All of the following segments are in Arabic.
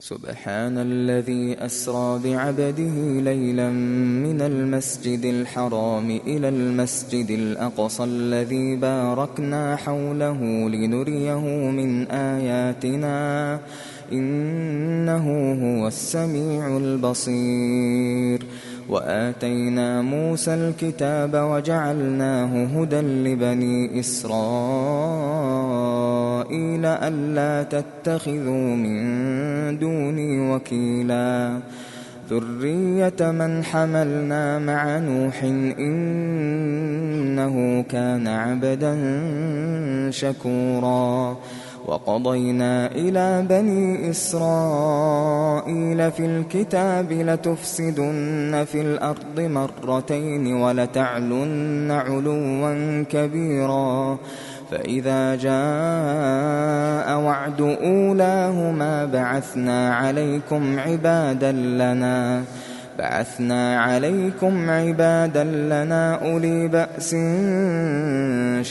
سبحان الذي أسرى بعبده ليلا من المسجد الحرام إلى المسجد الأقصى الذي باركنا حوله لنريه من آياتنا إنه هو السميع البصير. وآتينا موسى الكتاب وجعلناه هدى لبني إسرائيل ألا تتخذوا من دوني وكيلا ذرية من حملنا مع نوح إنه كان عبدا شكورا. وقضينا إلى بني إسرائيل في الكتاب لتفسدن في الأرض مرتين ولتعلن علوا كبيرا فإذا جاء وعد أولاهما بعثنا عليكم عبادا لنا أولي بأس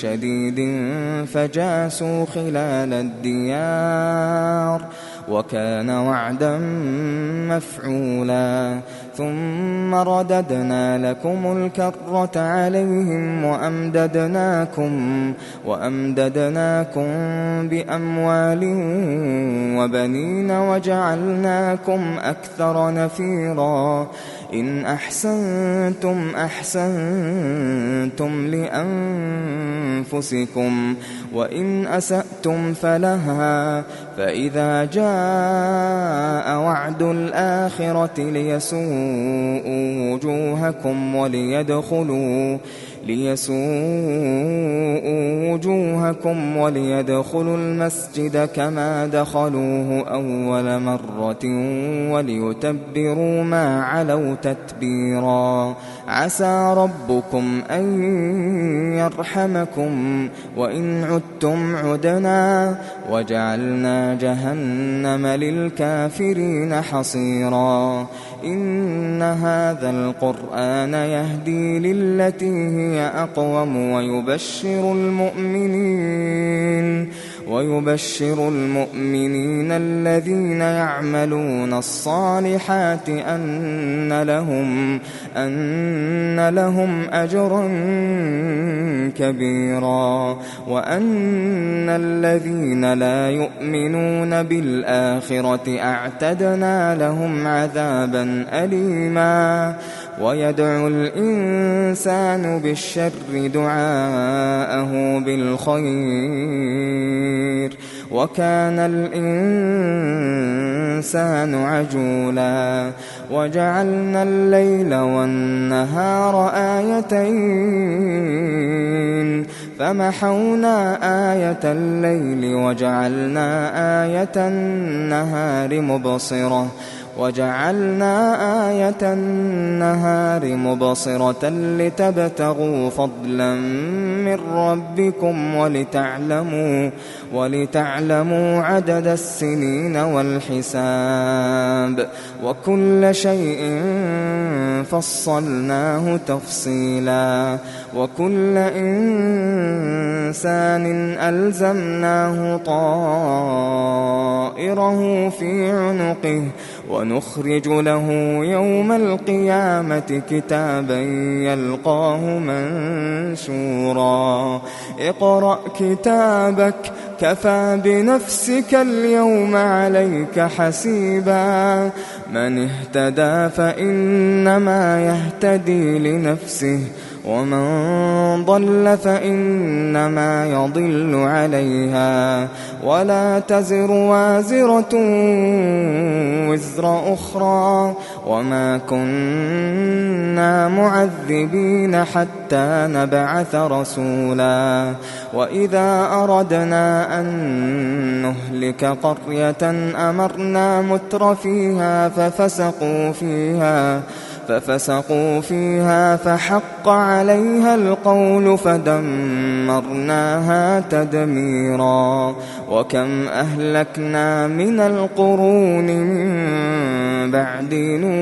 شديد فجاسوا خلال الديار وكان وعدا مفعولا. ثم رددنا لكم الكرة عليهم وأمددناكم بأموال وبنين وجعلناكم أكثر نفيرا. إن أحسنتم أحسنتم لأنفسكم وإن أسأتم فلها فإذا جاء وعد الآخرة ليسوءوا وجوهكم وليدخلوا المسجد كما دخلوه أول مرة وليتبروا ما علوا تتبيرا. عسى ربكم أن يرحمكم وإن عدتم عدنا وجعلنا جهنم للكافرين حصيرا. إن هذا القرآن يهدي للتي هي أقوم ويبشر المؤمنين الذين يعملون الصالحات أن لهم أجرا كبيرا وأن الذين لا يؤمنون بالآخرة أعتدنا لهم عذابا أليما. ويدعو الإنسان بالشر دعاءه بالخير وكان الإنسان عجولا. وجعلنا الليل والنهار آيتين فمحونا آية الليل وجعلنا آية النهار مبصرة لتبتغوا فضلا من ربكم ولتعلموا عدد السنين والحساب وكل شيء فصلناه تفصيلا. وكل إنسان ألزمناه طائره في عنقه ونخرج له يوم القيامة كتابا يلقاه منشورا. اقرأ كتابك كفى بنفسك اليوم عليك حسيبا. من اهتدى فإنما يهتدي لنفسه ومن ضل فإنما يضل عليها ولا تزر وازرة وزر أخرى وما كنا معذبين حتى نبعث رسولا. وإذا أردنا أن نهلك قرية أمرنا متر فيها ففسقوا فيها فحق عليها القول فدمرناها تدميرا. وكم أهلكنا من القرون من بعد نوح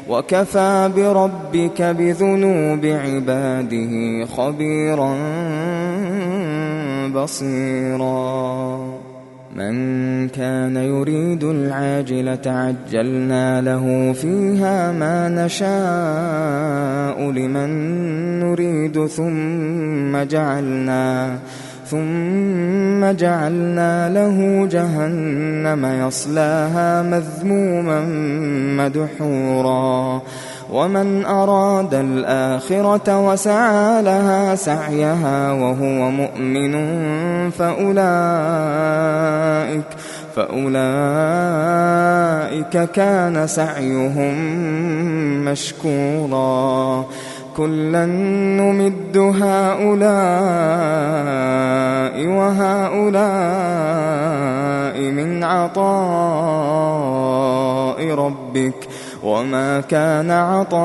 وكفى بربك بذنوب عباده خبيرا بصيرا. من كان يريد العاجلة عجلنا له فيها ما نشاء لمن نريد ثم جعلنا له جهنم يصلاها مذموما مدحورا ومن أراد الآخرة وسعى لها سعيها وهو مؤمن فأولئك كان سعيهم مشكورا كلا نمد هؤلاء وهؤلاء من عطاء ربك وما كان عطاء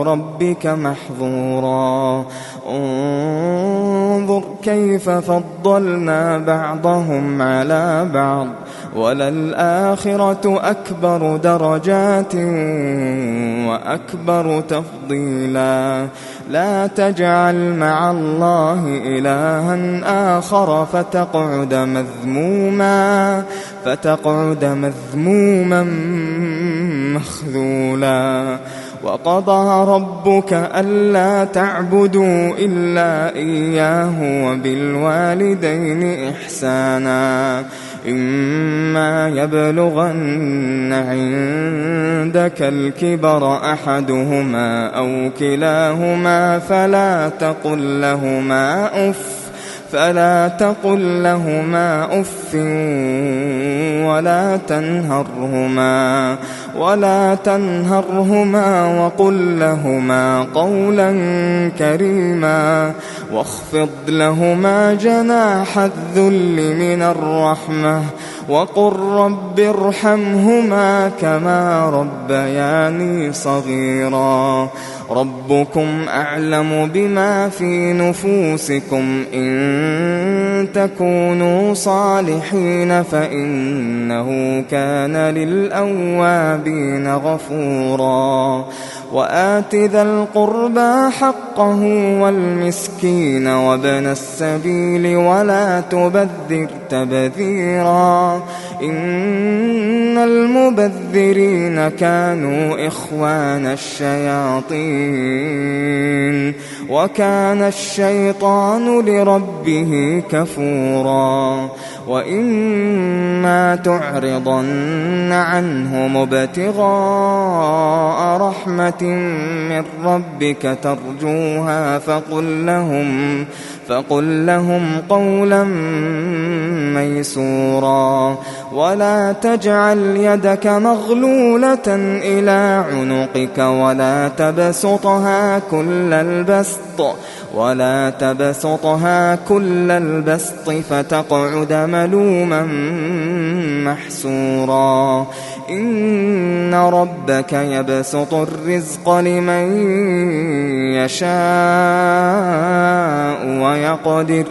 ربك محظورا انظر كيف فضلنا بعضهم على بعض وللآخرة أكبر درجات وأكبر تفضيلا لا تجعل مع الله إلها آخر فتقعد مذموما مخذولا وقضى ربك ألا تعبدوا إلا إياه وبالوالدين إحسانا إما يبلغن عندك الكبر أحدهما أو كلاهما فلا تقل لهما أف ولا تنهرهما وقل لهما قولا كريما واخفض لهما جناح الذل من الرحمة وقل رب ارحمهما كما ربياني صغيرا ربكم أعلم بما في نفوسكم إن تكونوا صالحين فإنه كان للأوابين غفورا وآت ذا القربى حقه والمسكين وابن السبيل ولا تبذر تبذيرا إن المبذرين كانوا إخوان الشياطين وكان الشيطان لربه كفورا وإما تعرضن عنهم ابتغاء رحمة من ربك ترجوها فقل لهم قولا ميسورا ولا تجعل يدك مغلولة إلى عنقك ولا تبسطها كل البسط فتقعد ملوما محسورا إن ربك يبسط الرزق لمن يشاء ويقدر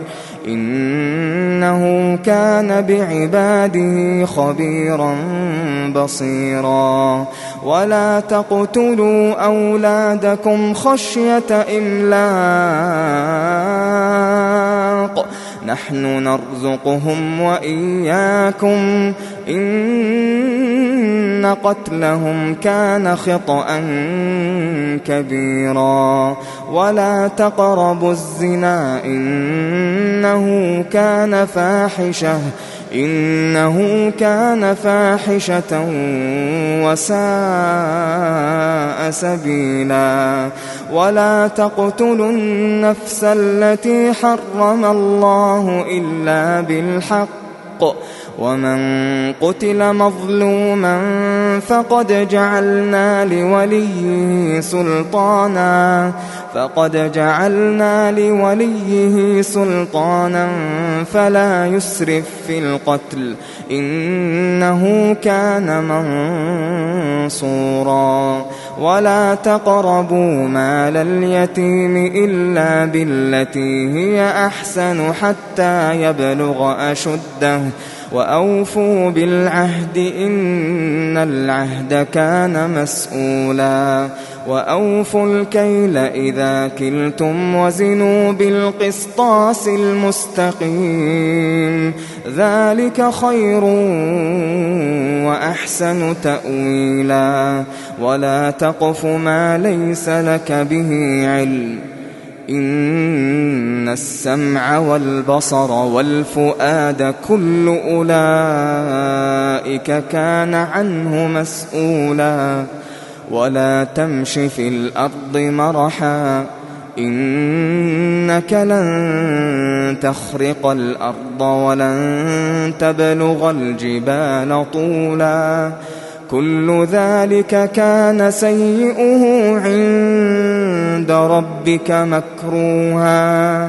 إنه كان بعباده خبيرا بصيرا ولا تقتلوا أولادكم خشية إملاق نحن نرزقهم وإياكم إن قتلهم كان خطأ كبيرا ولا تقربوا الزنا إنه كان فاحشة وساء سبيلا ولا تقتلوا النفس التي حرم الله إلا بالحق ومن قتل مظلوما فقد جعلنا لوليه سلطانا فلا يسرف في القتل إنه كان منصورا ولا تقربوا مال اليتيم إلا بالتي هي أحسن حتى يبلغ أشده وأوفوا بالعهد إن العهد كان مسؤولا وأوفوا الكيل إذا كلتم وزنوا بالقسطاس المستقيم ذلك خير وأحسن تأويلا ولا تقف ما ليس لك به علم إن السمع والبصر والفؤاد كل أولئك كان عنه مسؤولا ولا تمش في الأرض مرحا إنك لن تخرق الأرض ولن تبلغ الجبال طولا كل ذلك كان سيئه عند ربك مكروها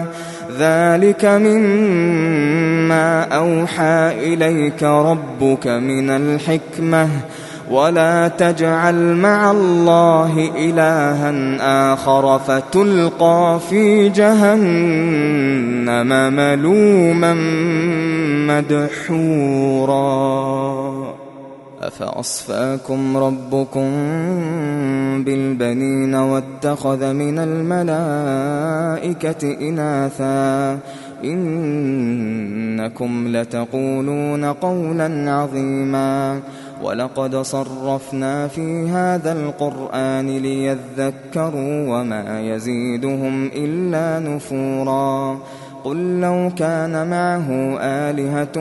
ذلك مما أوحى إليك ربك من الحكمة ولا تجعل مع الله إلها آخر فتلقى في جهنم ملوما مدحورا أفأصفاكم ربكم بالبنين واتخذ من الملائكة إناثا إنكم لتقولون قولا عظيما ولقد صرفنا في هذا القرآن ليذكروا وما يزيدهم إلا نفورا قل لو كان معه آلهة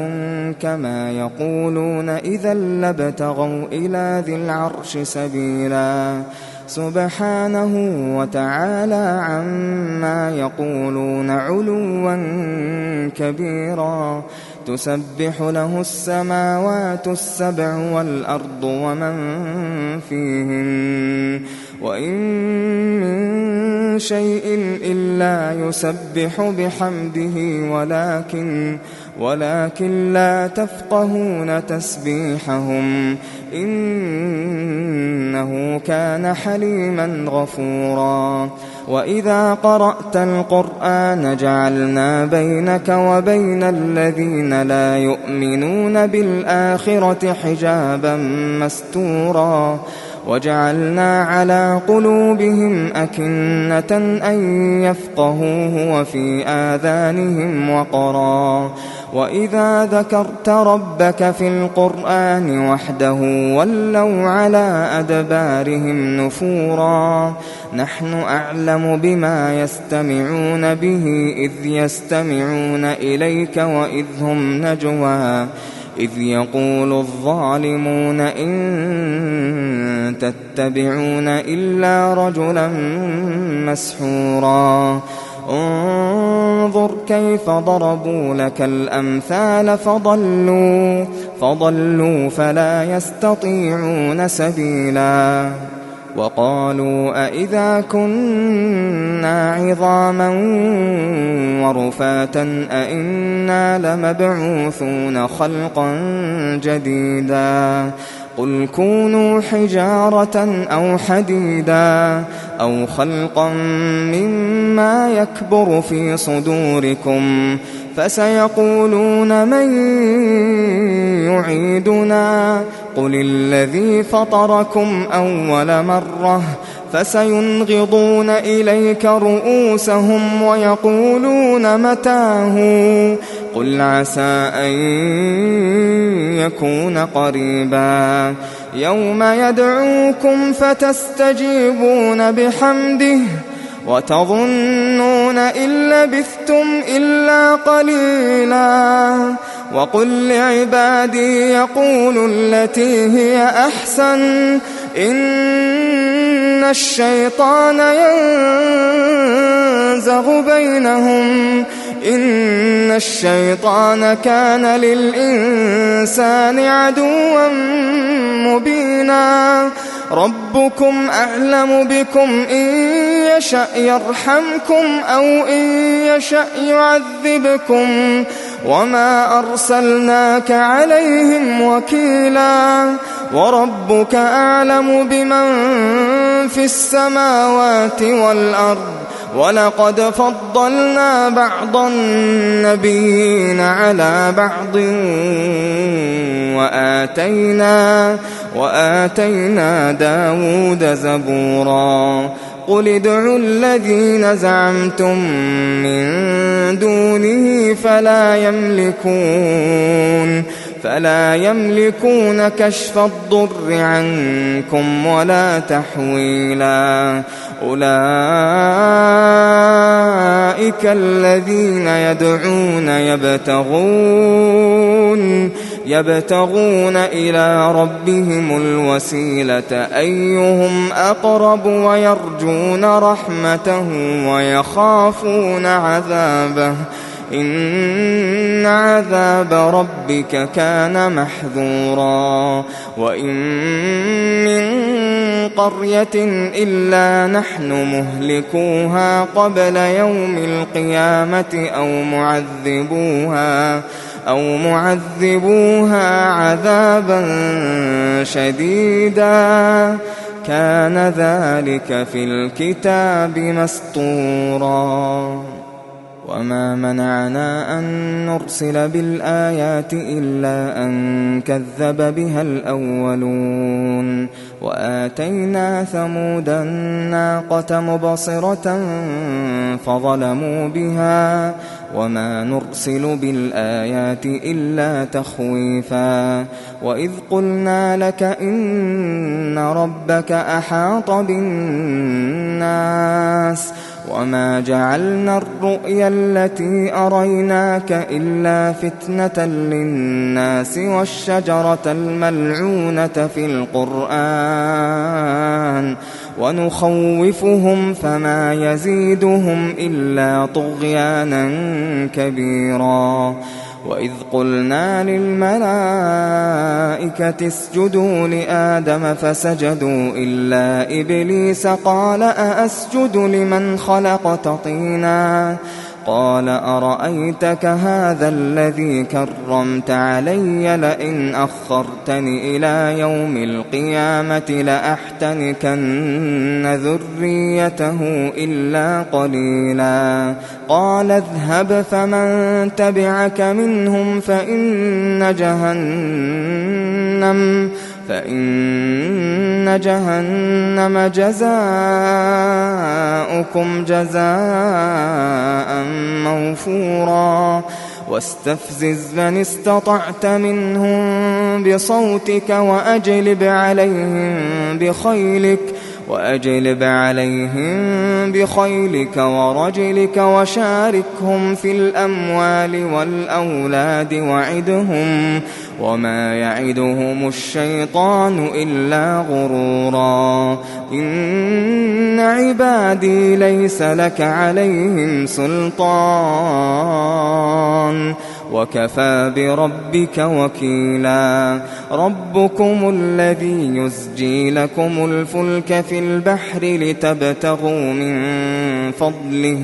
كما يقولون إذا لابتغوا إلى ذي العرش سبيلا سبحانه وتعالى عما يقولون علوا كبيرا تسبح له السماوات السبع والأرض ومن فيهن وإن من شيء إلا يسبح بحمده ولكن لا تفقهون تسبيحهم إنه كان حليما غفورا وإذا قرأت القرآن جعلنا بينك وبين الذين لا يؤمنون بالآخرة حجابا مستورا وجعلنا على قلوبهم أكنة أن يفقهوه وفي آذانهم وقرا وإذا ذكرت ربك في القرآن وحده ولوا على أدبارهم نفورا نحن أعلم بما يستمعون به إذ يستمعون إليك وإذ هم نجوى إذ يقول الظالمون إن تتبعون إلا رجلا مسحورا انظر كيف ضربوا لك الأمثال فضلوا فلا يستطيعون سبيلا وقالوا أئذا كنا عظاما ورفاتا أئنا لمبعوثون خلقا جديدا قل كونوا حجارة أو حديدا أو خلقا مما يكبر في صدوركم فسيقولون من يعيدنا قل الذي فطركم أول مرة فسينغضون إليك رؤوسهم ويقولون متاه قل عسى أن يكون قريبا يوم يدعوكم فتستجيبون بحمده وتظنون إن لبثتم إلا قليلا وقل لعبادي يقولوا التي هي أحسن إن الشيطان ينزغ بينهم إن الشيطان كان للإنسان عدوا مبينا ربكم أعلم بكم إن يشأ يرحمكم أو إن يشأ يعذبكم وما أرسلناك عليهم وكيلا وربك أعلم بمن في السماوات والأرض ولقد فضلنا بعض النبيين على بعض وآتينا داود زبورا قل ادعوا الذين زعمتم من دونه فلا يملكون كشف الضر عنكم ولا تحويلا أولئك الذين يدعون يبتغون إلى ربهم الوسيلة أيهم أقرب ويرجون رحمته ويخافون عذابه إن عذاب ربك كان محذورا وإن من قرية إلا نحن مهلكوها قبل يوم القيامة أو معذبوها عذابا شديدا كان ذلك في الكتاب مسطورا وما منعنا أن نرسل بالآيات إلا أن كذب بها الأولون وآتينا ثمود الناقة مبصرة فظلموا بها وما نرسل بالآيات إلا تخويفا وإذ قلنا لك إن ربك أحاط بالناس وما جعلنا الرؤيا التي أريناك إلا فتنة للناس والشجرة الملعونة في القرآن ونخوفهم فما يزيدهم إلا طغيانا كبيرا وإذ قلنا للملائكة اسجدوا لآدم فسجدوا إلا إبليس قال أأسجد لمن خلقت طينا قال أرأيتك هذا الذي كرمت علي لئن أخرتني إلى يوم القيامة لأحتنكن ذريته إلا قليلا قال اذهب فمن تبعك منهم فإن جهنم جزاؤكم جزاء موفورا واستفزز من استطعت منهم بصوتك وأجلب عليهم بخيلك ورجلك وشاركهم في الأموال والأولاد وعدهم وما يعدهم الشيطان إلا غرورا إن عبادي ليس لك عليهم سلطان وكفى بربك وكيلا ربكم الذي يزجي لكم الفلك في البحر لتبتغوا من فضله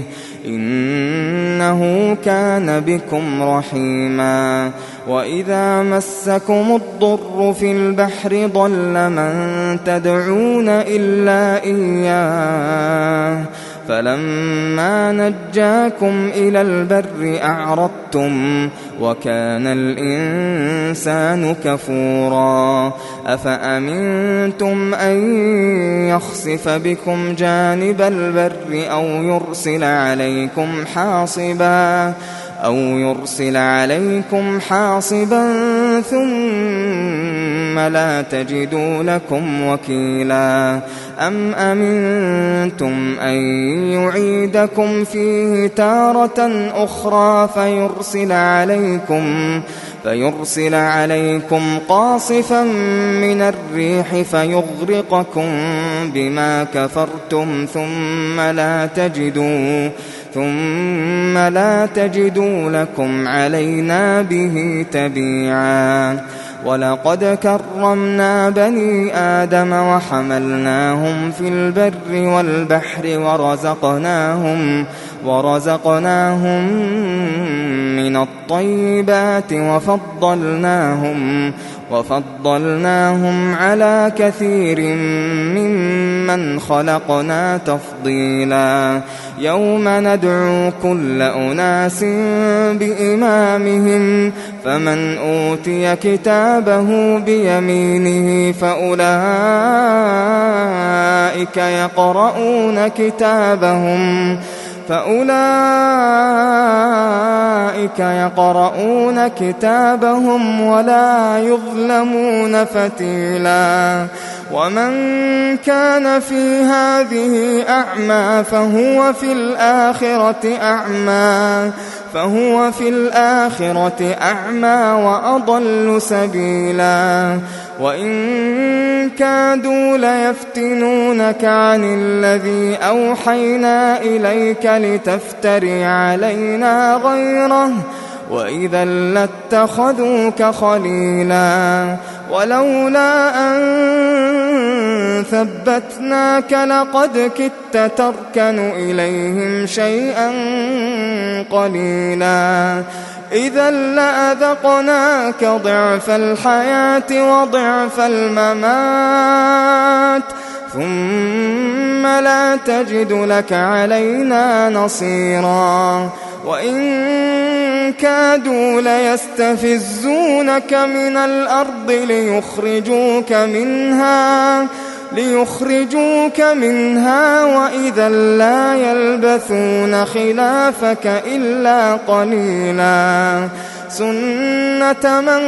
إنه كان بكم رحيما وإذا مسكم الضر في البحر ضل من تدعون إلا إياه فلما نجاكم إلى البر أعرضتم وكان الإنسان كفورا أفأمنتم أن يخسف بكم جانب البر أو يرسل عليكم حاصبا ثم لا تجدوا لكم وكيلا أم أمنتم أن يعيدكم فيه تارة أخرى فيرسل عليكم قاصفا من الريح فيغرقكم بما كفرتم ثم لا تجدوا لكم علينا به تبيعا ولقد كرمنا بني آدم وحملناهم في البر والبحر ورزقناهم من الطيبات وفضلناهم على كثير ممن خلقنا تفضيلا يوم ندعو كل أناس بإمامهم فمن أوتي كتابه بيمينه فأولئك يقرؤون كتابهم ولا يظلمون فتيلا ومن كان في هذه أعمى فهو في الآخرة أعمى وأضل سبيلا وإن كادوا ليفتنونك عن الذي أوحينا إليك لتفتري علينا غيره وإذا لاتخذوك خليلا ولولا أن ثبتناك لقد كدت تركن إليهم شيئا قليلا إذا لأذقناك ضعف الحياة وضعف الممات ثم لا تجد لك علينا نصيرا وإن كادوا ليستفزونك من الأرض ليخرجوك منها وإذا لا يلبثون خلافك إلا قليلا سنة من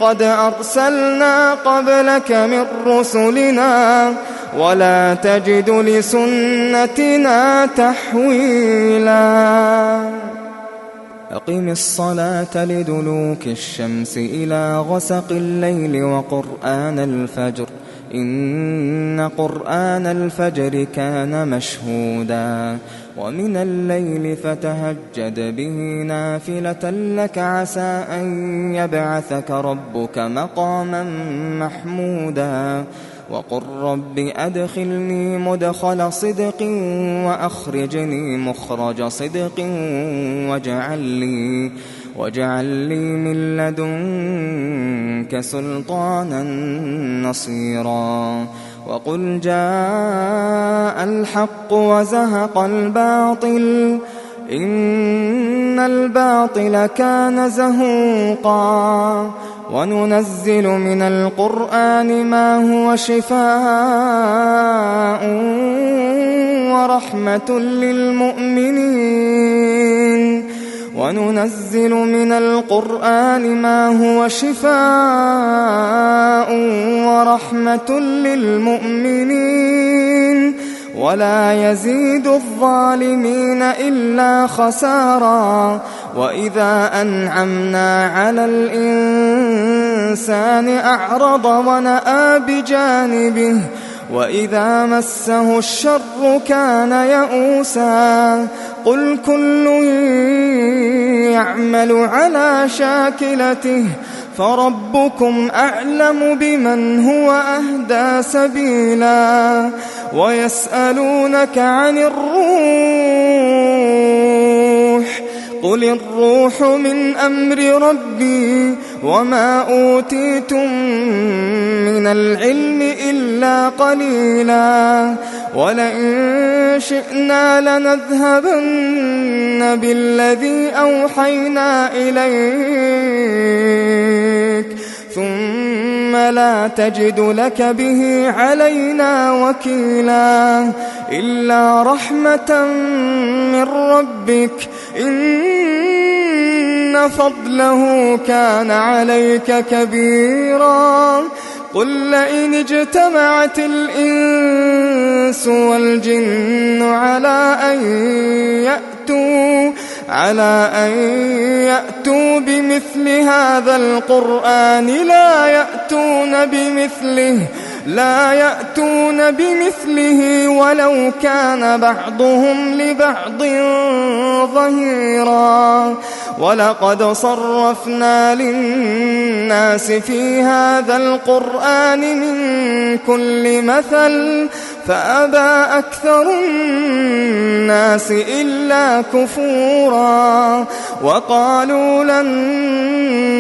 قد أرسلنا قبلك من رسلنا ولا تجد لسنتنا تحويلا أقم الصلاة لدلوك الشمس إلى غسق الليل وقرآن الفجر إن قرآن الفجر كان مشهودا ومن الليل فتهجد به نافلة لك عسى أن يبعثك ربك مقاما محمودا وقل رب أدخلني مدخل صدق وأخرجني مخرج صدق واجعل لي من لدنك سلطانا نصيرا وقل جاء الحق وزهق الباطل إن الباطل كان زهوقا وننزل من القرآن ما هو شفاء ورحمة للمؤمنين وننزل من القرآن ما هو شفاء ورحمة للمؤمنين ولا يزيد الظالمين إلا خسارا وإذا أنعمنا على الإنسان أعرض ونأى بجانبه وإذا مسه الشر كان يئوسا قل كل يعمل على شاكلته فربكم أعلم بمن هو أهدى سبيلا ويسألونك عن الروح قل الروح من أمر ربي وما أوتيتم من العلم إلا قليلا ولئن شئنا لنذهبن بالذي أوحينا إليك ثم لا تجد لك به علينا وكيلا إلا رحمة من ربك إن فضله كان عليك كبيرا قل لئن اجتمعت الإنس والجن على أن يأتوا بمثل هذا القرآن لا يأتون بمثله ولو كان بعضهم لبعض ظهيرا ولقد صرفنا للناس في هذا القرآن من كل مثل فأبى أكثر الناس إلا كفورا وقالوا لن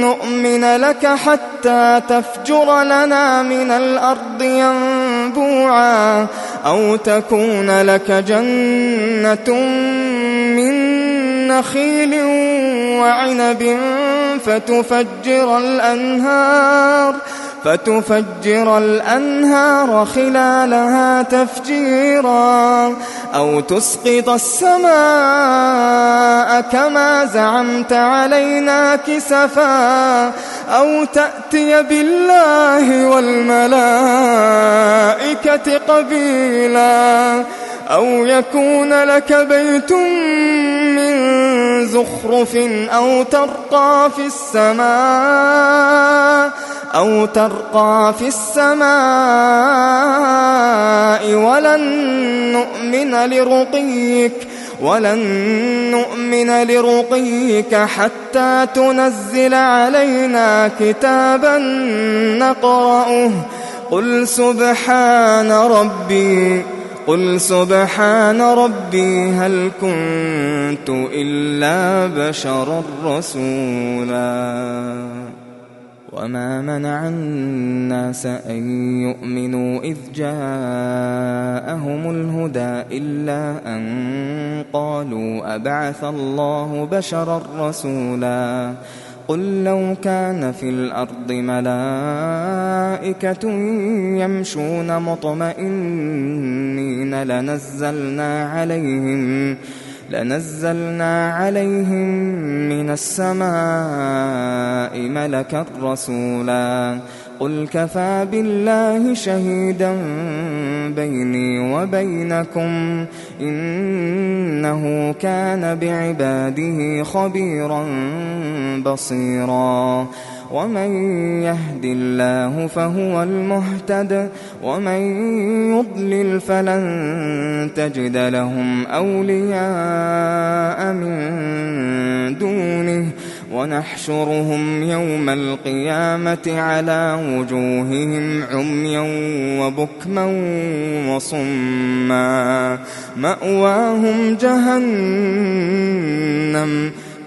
نؤمن لك حتى تفجر لنا من الأرض ينبوعا أو تكون لك جنة من نخيل وعنب فتفجر الأنهار خلالها تفجيرا أو تسقط السماء كما زعمت علينا كسفا أو تأتي بالله والملائكة قبيلا أو يكون لك بيت من زخرف أو ترقى في السماء ولن نؤمن لرقيك حتى تنزل علينا كتابا نقرأه قل سبحان ربي هل كنت إلا بشرا رسولا وما منع الناس أن يؤمنوا إذ جاءهم الهدى إلا أن قالوا أبعث الله بشرا رسولا قل لو كان في الأرض ملائكة يمشون مطمئنين لنزلنا عليهم من السماء ملكا رسولا قل كفى بالله شهيدا بيني وبينكم إنه كان بعباده خبيرا بصيرا ومن يهد الله فهو المهتد ومن يضلل فلن تجد لهم أولياء من دونه ونحشرهم يوم القيامة على وجوههم عميا وبكما وصما مأواهم جهنم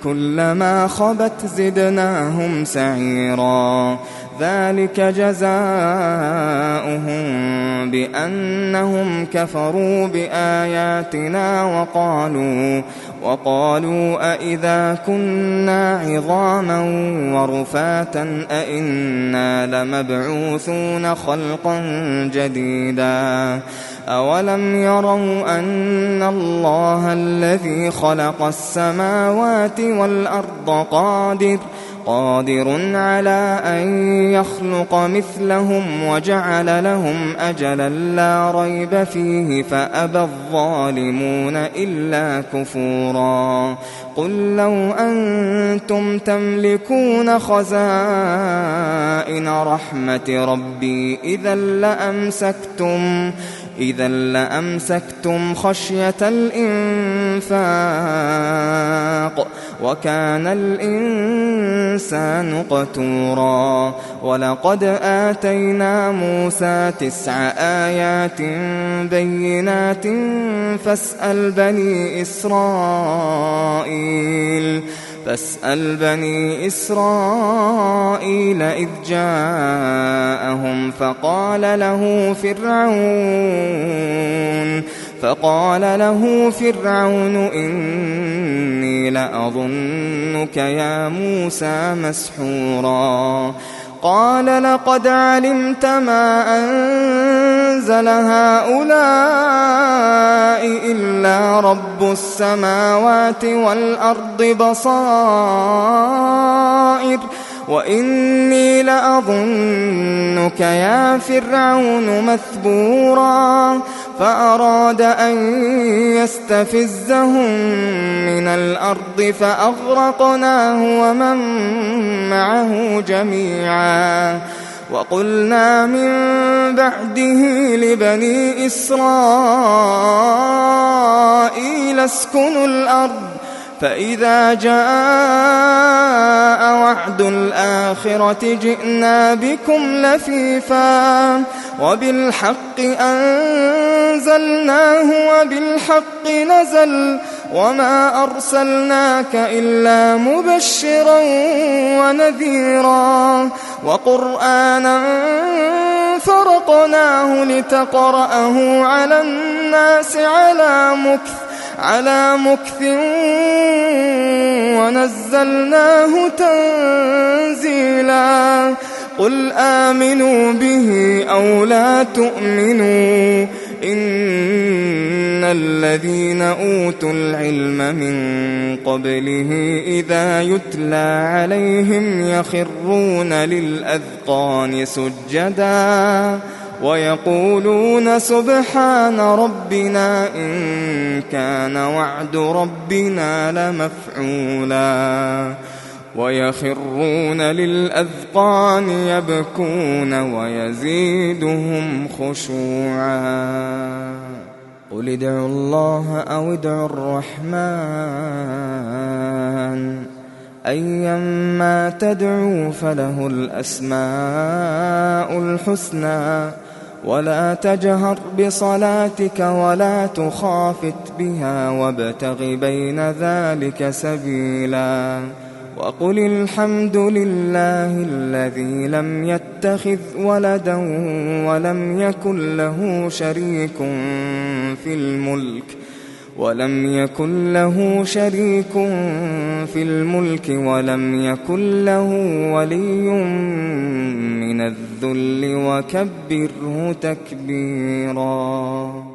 كلما خبت زدناهم سعيرا ذلك جزاؤهم بأنهم كفروا بآياتنا وقالوا أئذا كنا عظاما ورفاتا أئنا لمبعوثون خلقا جديدا أولم يروا أن الله الذي خلق السماوات والأرض قادر على أن يخلق مثلهم وجعل لهم أجلا لا ريب فيه فأبى الظالمون إلا كفورا قل لو أنتم تملكون خزائن رحمة ربي إذا لأمسكتم خشية الإنفاق وكان الإنسان قتورا ولقد آتينا موسى 9 آيات بينات فاسأل بني إسرائيل إذ جاءهم فقال له فرعون إني لأظنك يا موسى مسحورا قال لقد علمت ما أنزل هؤلاء إلا رب السماوات والأرض بصائر وإني لأظنك يا فرعون مثبورا فأراد أن يستفزهم من الأرض فأغرقناه ومن معه جميعا وقلنا من بعده لبني إسرائيل اسكنوا الأرض فإذا جاء وعد الآخرة جئنا بكم لفيفا وبالحق أنزلناه وبالحق نزل وما أرسلناك إلا مبشرا ونذيرا وقرآنا فرقناه لتقرأه على الناس على مكث ونزلناه تنزيلا قل آمنوا به أو لا تؤمنوا إن الذين أوتوا العلم من قبله إذا يتلى عليهم يخرون للأذقان سجدا ويقولون سبحان ربنا إن كان وعد ربنا لمفعولا ويخرون للأذقان يبكون ويزيدهم خشوعا قل ادعوا الله أو ادعوا الرحمن أيما تدعوا فله الأسماء الحسنى ولا تجهر بصلاتك ولا تخافت بها وابتغ بين ذلك سبيلا وقل الحمد لله الذي لم يتخذ ولدا ولم يكن له شريك في الملك ولم يكن له ولي من الذل وكبره تكبيرا.